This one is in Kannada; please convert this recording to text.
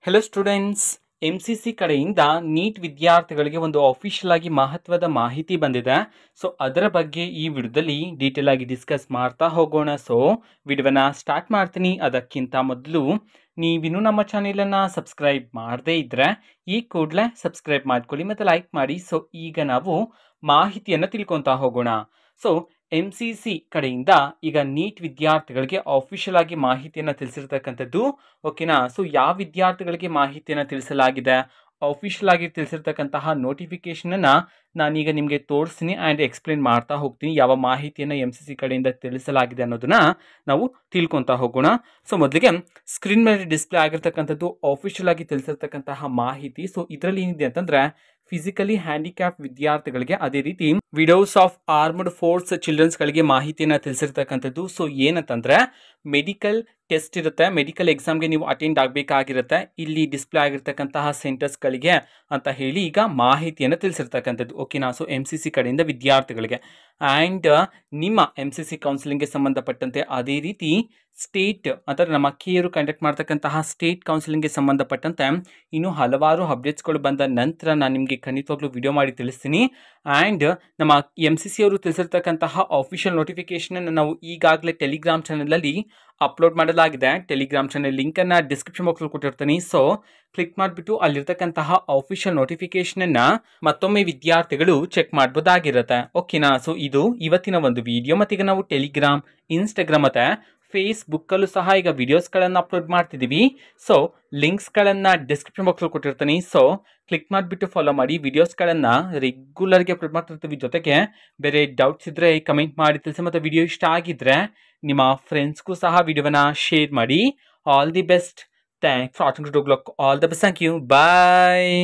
ಹೆಲೋ ಸ್ಟೂಡೆಂಟ್ಸ್, MCC ಕಡೆಯಿಂದ ನೀಟ್ ವಿದ್ಯಾರ್ಥಿಗಳಿಗೆ ಒಂದು ಅಫಿಷಿಯಲ್ ಆಗಿ ಮಹತ್ವದ ಮಾಹಿತಿ ಬಂದಿದೆ. ಸೊ ಅದರ ಬಗ್ಗೆ ಈ ವಿಡಿಯೋದಲ್ಲಿ ಡೀಟೇಲ್ ಆಗಿ ಡಿಸ್ಕಸ್ ಮಾಡ್ತಾ ಹೋಗೋಣ. ಸೊ ವಿಡಿಯೋನ ಸ್ಟಾರ್ಟ್ ಮಾಡ್ತೀನಿ. ಅದಕ್ಕಿಂತ ಮೊದಲು ನೀವಿನ್ನೂ ನಮ್ಮ ಚಾನೆಲನ್ನು ಸಬ್ಸ್ಕ್ರೈಬ್ ಮಾಡದೇ ಇದ್ದರೆ ಈ ಕೂಡಲೇ ಸಬ್ಸ್ಕ್ರೈಬ್ ಮಾಡ್ಕೊಳ್ಳಿ ಮತ್ತು ಲೈಕ್ ಮಾಡಿ. ಸೊ ಈಗ ನಾವು ಮಾಹಿತಿಯನ್ನು ತಿಳ್ಕೊತಾ ಹೋಗೋಣ. ಸೊ MCC ಕಡೆಯಿಂದ ಈಗ ನೀಟ್ ವಿದ್ಯಾರ್ಥಿಗಳಿಗೆ ಅಫಿಷಿಯಲ್ ಆಗಿ ಮಾಹಿತಿಯನ್ನು ತಿಳಿಸಿರ್ತಕ್ಕಂಥದ್ದು. ಓಕೆನಾ? ಸೊ ಯಾವ ವಿದ್ಯಾರ್ಥಿಗಳಿಗೆ ಮಾಹಿತಿಯನ್ನು ತಿಳಿಸಲಾಗಿದೆ, ಅಫಿಷಿಯಲ್ ಆಗಿ ತಿಳಿಸಿರ್ತಕ್ಕಂತಹ ನೋಟಿಫಿಕೇಶನನ್ನು ನಾನೀಗ ನಿಮಗೆ ತೋರಿಸ್ತೀನಿ ಆ್ಯಂಡ್ ಎಕ್ಸ್ಪ್ಲೇನ್ ಮಾಡ್ತಾ ಹೋಗ್ತೀನಿ. ಯಾವ ಮಾಹಿತಿಯನ್ನು MCC ಕಡೆಯಿಂದ ತಿಳಿಸಲಾಗಿದೆ ಅನ್ನೋದನ್ನ ನಾವು ತಿಳ್ಕೊತಾ ಹೋಗೋಣ. ಸೊ ಮೊದಲಿಗೆ ಸ್ಕ್ರೀನ್ ಮೇಲೆ ಡಿಸ್ಪ್ಲೇ ಆಗಿರ್ತಕ್ಕಂಥದ್ದು ಅಫಿಷಿಯಲ್ ಆಗಿ ತಿಳಿಸಿರ್ತಕ್ಕಂತಹ ಮಾಹಿತಿ. ಸೊ ಇದರಲ್ಲಿ ಏನಿದೆ ಅಂತಂದರೆ ಫಿಸಿಕಲಿ ಹ್ಯಾಂಡಿಕ್ಯಾಪ್ ವಿದ್ಯಾರ್ಥಿಗಳಿಗೆ, ಅದೇ ರೀತಿ ವಿಡೋಸ್ ಆಫ್ ಆರ್ಮ್ಡ್ ಫೋರ್ಸ್ ಚಿಲ್ಡ್ರನ್ಸ್ಗಳಿಗೆ ಮಾಹಿತಿಯನ್ನು ತಿಳಿಸಿರ್ತಕ್ಕಂಥದ್ದು. ಸೊ ಏನಂತಂದರೆ ಮೆಡಿಕಲ್ ಟೆಸ್ಟ್ ಇರುತ್ತೆ, ಮೆಡಿಕಲ್ ಎಕ್ಸಾಮ್ಗೆ ನೀವು ಅಟೆಂಡ್ ಆಗಬೇಕಾಗಿರುತ್ತೆ, ಇಲ್ಲಿ ಡಿಸ್ಪ್ಲೇ ಆಗಿರ್ತಕ್ಕಂತಹ ಸೆಂಟರ್ಸ್ಗಳಿಗೆ ಅಂತ ಹೇಳಿ ಈಗ ಮಾಹಿತಿಯನ್ನು ತಿಳಿಸಿರ್ತಕ್ಕಂಥದ್ದು. ಓಕೆನಾ? ಸೊ MCC ಕಡೆಯಿಂದ ವಿದ್ಯಾರ್ಥಿಗಳಿಗೆ ಆ್ಯಂಡ್ ನಿಮ್ಮ MCC ಕೌನ್ಸಿಲಿಂಗ್ಗೆ ಸಂಬಂಧಪಟ್ಟಂತೆ, ಅದೇ ರೀತಿ ಸ್ಟೇಟ್ ಅಂದರೆ ನಮ್ಮ KU ಕಂಡಕ್ಟ್ ಮಾಡ್ತಕ್ಕಂತಹ ಸ್ಟೇಟ್ ಕೌನ್ಸಿಲಿಂಗ್ಗೆ ಸಂಬಂಧಪಟ್ಟಂತೆ ಇನ್ನೂ ಹಲವಾರು ಅಪ್ಡೇಟ್ಸ್ಗಳು ಬಂದ ನಂತರ ನಾನು ನಿಮಗೆ ಖಂಡಿತವಾಗ್ಲೂ ವಿಡಿಯೋ ಮಾಡಿ ತಿಳಿಸ್ತೀನಿ. ಆ್ಯಂಡ್ ನಮ್ಮ MCC ಅವರು ತಿಳಿಸಿರ್ತಕ್ಕಂತಹ ಅಫಿಷಿಯಲ್ ನೋಟಿಫಿಕೇಶನನ್ನು ನಾವು ಈಗಾಗಲೇ ಟೆಲಿಗ್ರಾಮ್ ಚಾನಲಲ್ಲಿ ಅಪ್ಲೋಡ್ ಮಾಡಲಾಗಿದೆ. ಟೆಲಿಗ್ರಾಮ್ ಚಾನಲ್ ಲಿಂಕನ್ನು ಡಿಸ್ಕ್ರಿಪ್ಷನ್ ಬಾಕ್ಸಲ್ಲಿ ಕೊಟ್ಟಿರ್ತೀನಿ. ಸೊ ಕ್ಲಿಕ್ ಮಾಡಿಬಿಟ್ಟು ಅಲ್ಲಿರ್ತಕ್ಕಂತಹ ಅಫಿಷಿಯಲ್ ನೋಟಿಫಿಕೇಶನನ್ನು ಮತ್ತೊಮ್ಮೆ ವಿದ್ಯಾರ್ಥಿಗಳು ಚೆಕ್ ಮಾಡ್ಬೋದಾಗಿರುತ್ತೆ. ಓಕೆನಾ? ಸೊ ಇದು ಇವತ್ತಿನ ಒಂದು ವಿಡಿಯೋ. ಮತ್ತೀಗ ನಾವು ಟೆಲಿಗ್ರಾಮ್, ಇನ್ಸ್ಟಾಗ್ರಾಮ್ ಮತ್ತು ಫೇಸ್ಬುಕ್ಕಲ್ಲೂ ಸಹ ಈಗ ವಿಡಿಯೋಸ್ಗಳನ್ನು ಅಪ್ಲೋಡ್ ಮಾಡ್ತಿದ್ದೀವಿ. ಸೊ ಲಿಂಕ್ಸ್ಗಳನ್ನು ಡಿಸ್ಕ್ರಿಪ್ಷನ್ ಬಾಕ್ಸಲ್ಲಿ ಕೊಟ್ಟಿರ್ತೀನಿ. ಸೊ ಕ್ಲಿಕ್ ಮಾಡಿಬಿಟ್ಟು ಫಾಲೋ ಮಾಡಿ. ವಿಡಿಯೋಸ್ಗಳನ್ನು ರೆಗ್ಯುಲರ್ಗೆ ಅಪ್ಲೋಡ್ ಮಾಡ್ತಿರ್ತೀವಿ. ಜೊತೆಗೆ ಬೇರೆ ಡೌಟ್ಸ್ ಇದ್ದರೆ ಕಮೆಂಟ್ ಮಾಡಿ ತಿಳಿಸಿ. ಮತ್ತು ವಿಡಿಯೋ ಇಷ್ಟ ಆಗಿದ್ದರೆ ನಿಮ್ಮ ಫ್ರೆಂಡ್ಸ್ಗೂ ಸಹ ವಿಡಿಯೋನ ಶೇರ್ ಮಾಡಿ. All the best. Thanks for watching. All the best. Thank you. Bye.